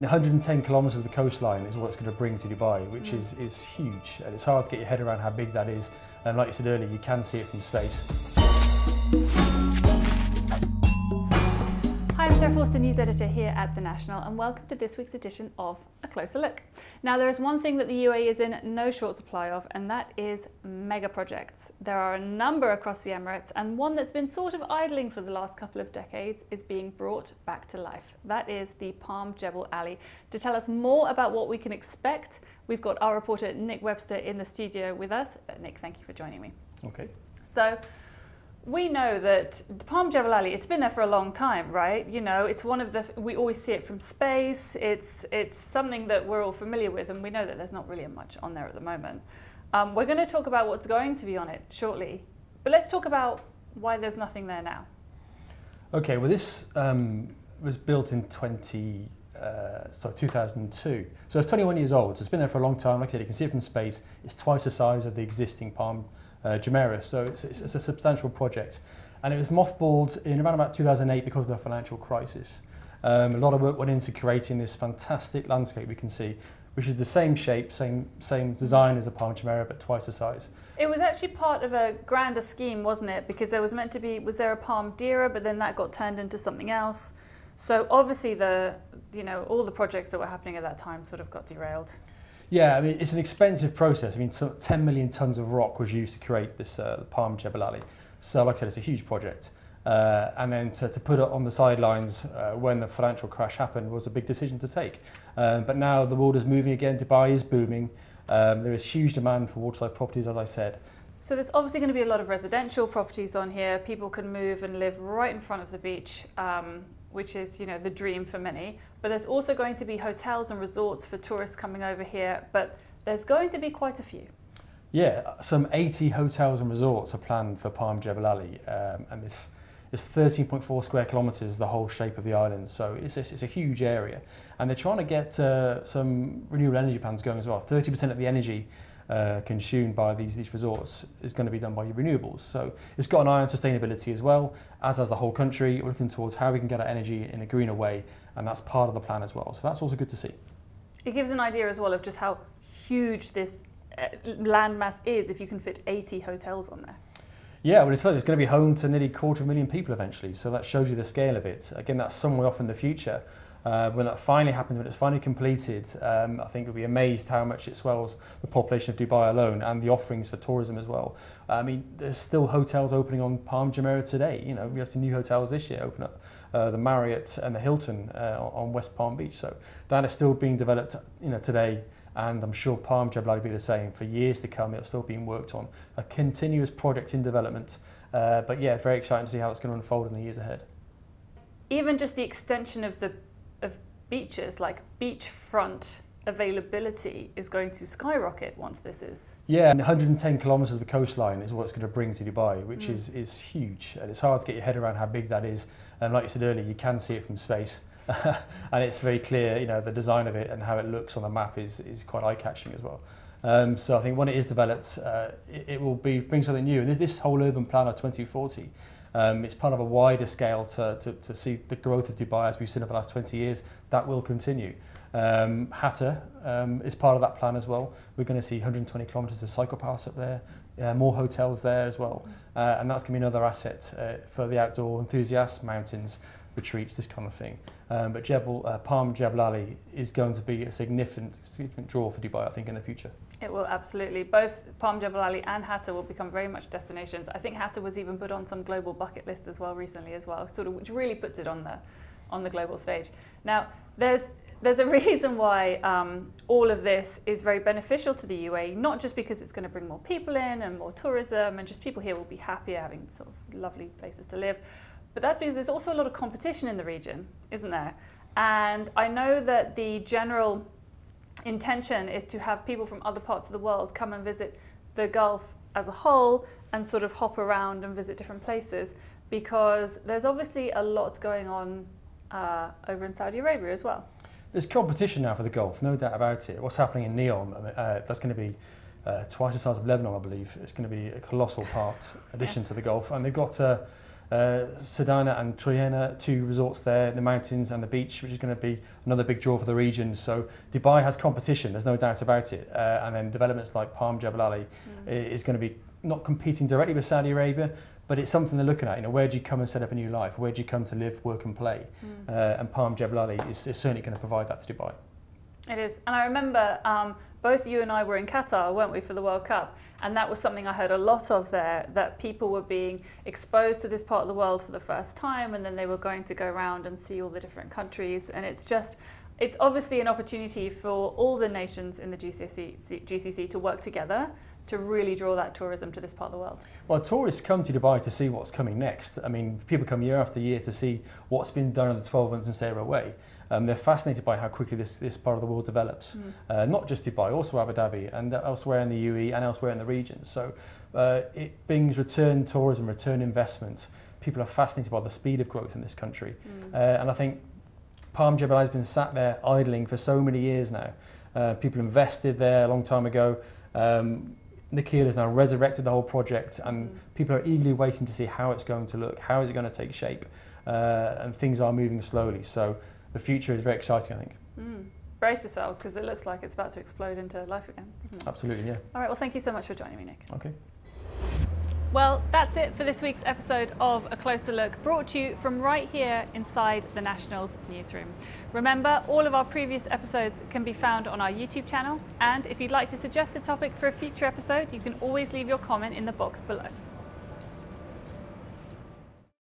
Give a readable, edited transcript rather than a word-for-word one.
110 kilometres of the coastline is what it's going to bring to Dubai, which is huge, and it's hard to get your head around how big that is. And like you said earlier, you can see it from space. Hi, I'm Sarah Forster, news editor here at The National, and welcome to this week's edition of A Closer Look. Now, there is one thing that the UAE is in no short supply of, and that is mega projects. There are a number across the Emirates, and one that's been sort of idling for the last couple of decades is being brought back to life. That is the Palm Jebel Ali. To tell us more about what we can expect, we've got our reporter Nick Webster in the studio with us. Nick, thank you for joining me. Okay. So, we know that the Palm Jebel Ali, it's been there for a long time, right? You know, it's one of the, we always see it from space. It's something that we're all familiar with, and we know that there's not really much on there at the moment. We're going to talk about what's going to be on it shortly, but let's talk about why there's nothing there now. Okay, well this was built in 2002, so it's 21 years old. It's been there for a long time. Like I said, you can see it from space. It's twice the size of the existing Palm Jumeirah, so it's a substantial project, and it was mothballed in around about 2008 because of the financial crisis. A lot of work went into creating this fantastic landscape we can see, which is the same shape, same design as the Palm Jumeirah, but twice the size. It was actually part of a grander scheme, wasn't it? Because there was meant to be, was there a Palm Deira, but then that got turned into something else. So obviously all the projects that were happening at that time sort of got derailed. Yeah, I mean, it's an expensive process. I mean, 10 million tonnes of rock was used to create this Palm Jebel Ali. So like I said, it's a huge project. And then to put it on the sidelines when the financial crash happened was a big decision to take. But now the world is moving again. Dubai is booming. There is huge demand for waterside properties, as I said. So there's obviously going to be a lot of residential properties on here. People can move and live right in front of the beach, which is, you know, the dream for many. But there's also going to be hotels and resorts for tourists coming over here, but there's going to be quite a few. Yeah, some 80 hotels and resorts are planned for Palm Jebel Ali, and it's 13.4 square kilometres, the whole shape of the island, so it's a huge area. And they're trying to get some renewable energy plans going as well. 30% of the energy consumed by these resorts is going to be done by renewables. So it's got an eye on sustainability as well, as has the whole country. We're looking towards how we can get our energy in a greener way, and that's part of the plan as well. So that's also good to see. It gives an idea as well of just how huge this landmass is if you can fit 80 hotels on there. Yeah, well, it's going to be home to nearly 250,000 people eventually, so that shows you the scale of it. Again, that's some way off in the future. When that finally happens, when it's finally completed, I think you'll be amazed how much it swells the population of Dubai alone and the offerings for tourism as well. I mean, there's still hotels opening on Palm Jumeirah today. You know, we have some new hotels this year open up, the Marriott and the Hilton on West Palm Beach. So that is still being developed, you know, today. And I'm sure Palm Jebel Ali will be the same for years to come. It's still being worked on, a continuous project in development. But yeah, very exciting to see how it's going to unfold in the years ahead. Even just the extension of beaches, like beachfront availability, is going to skyrocket once this is. Yeah, 110 kilometres of the coastline is what it's going to bring to Dubai, which is huge. And it's hard to get your head around how big that is. And like you said earlier, you can see it from space. And it's very clear, you know, the design of it and how it looks on the map is quite eye-catching as well. So I think when it is developed, it will bring something new. And this whole urban plan of 2040, it's part of a wider scale to see the growth of Dubai as we've seen over the last 20 years. That will continue. Hatta is part of that plan as well. We're going to see 120 kilometres of cycle paths up there, more hotels there as well. And that's going to be another asset for the outdoor enthusiasts, mountains, retreats, this kind of thing. But Palm Jebel Ali is going to be a significant draw for Dubai, I think, in the future. It will, absolutely. Both Palm Jebel Ali and Hatta will become very much destinations. I think Hatta was even put on some global bucket list as well recently as well, sort of, which really puts it on the global stage. Now, there's a reason why all of this is very beneficial to the UAE, not just because it's going to bring more people in and more tourism, and just people here will be happier having sort of lovely places to live. But that's because there's also a lot of competition in the region, isn't there? And I know that the general intention is to have people from other parts of the world come and visit the Gulf as a whole and sort of hop around and visit different places, because there's obviously a lot going on over in Saudi Arabia as well. There's competition now for the Gulf, no doubt about it. What's happening in Neom, that's going to be twice the size of Lebanon, I believe. It's going to be a colossal addition to the Gulf. And they've got Sedana and Trojena, 2 resorts there, the mountains and the beach, which is going to be another big draw for the region. So Dubai has competition, there's no doubt about it. And then developments like Palm Jebel Ali is going to be not competing directly with Saudi Arabia, but it's something they're looking at. You know, where do you come and set up a new life? Where do you come to live, work and play? And Palm Jebel Ali is certainly going to provide that to Dubai. It is. And I remember both you and I were in Qatar, weren't we, for the World Cup? And that was something I heard a lot of there, that people were being exposed to this part of the world for the first time, and then they were going to go around and see all the different countries. And it's obviously an opportunity for all the nations in the GCC to work together to really draw that tourism to this part of the world. Well, tourists come to Dubai to see what's coming next. I mean, people come year after year to see what's been done in the 12 months and stay away. They're fascinated by how quickly this part of the world develops. Not just Dubai, also Abu Dhabi and elsewhere in the UAE and elsewhere in the region. So it brings return tourism, return investment. People are fascinated by the speed of growth in this country. And I think Palm Jebel Ali has been sat there idling for so many years now. People invested there a long time ago. Nikhil has now resurrected the whole project, and people are eagerly waiting to see how it's going to look, how is it going to take shape, and things are moving slowly. So the future is very exciting, I think. Brace yourselves, because it looks like it's about to explode into life again, doesn't it? Absolutely, yeah. All right, well, thank you so much for joining me, Nick. Okay. Well, that's it for this week's episode of A Closer Look, brought to you from right here inside the Nationals newsroom. Remember, all of our previous episodes can be found on our YouTube channel, and if you'd like to suggest a topic for a future episode, you can always leave your comment in the box below.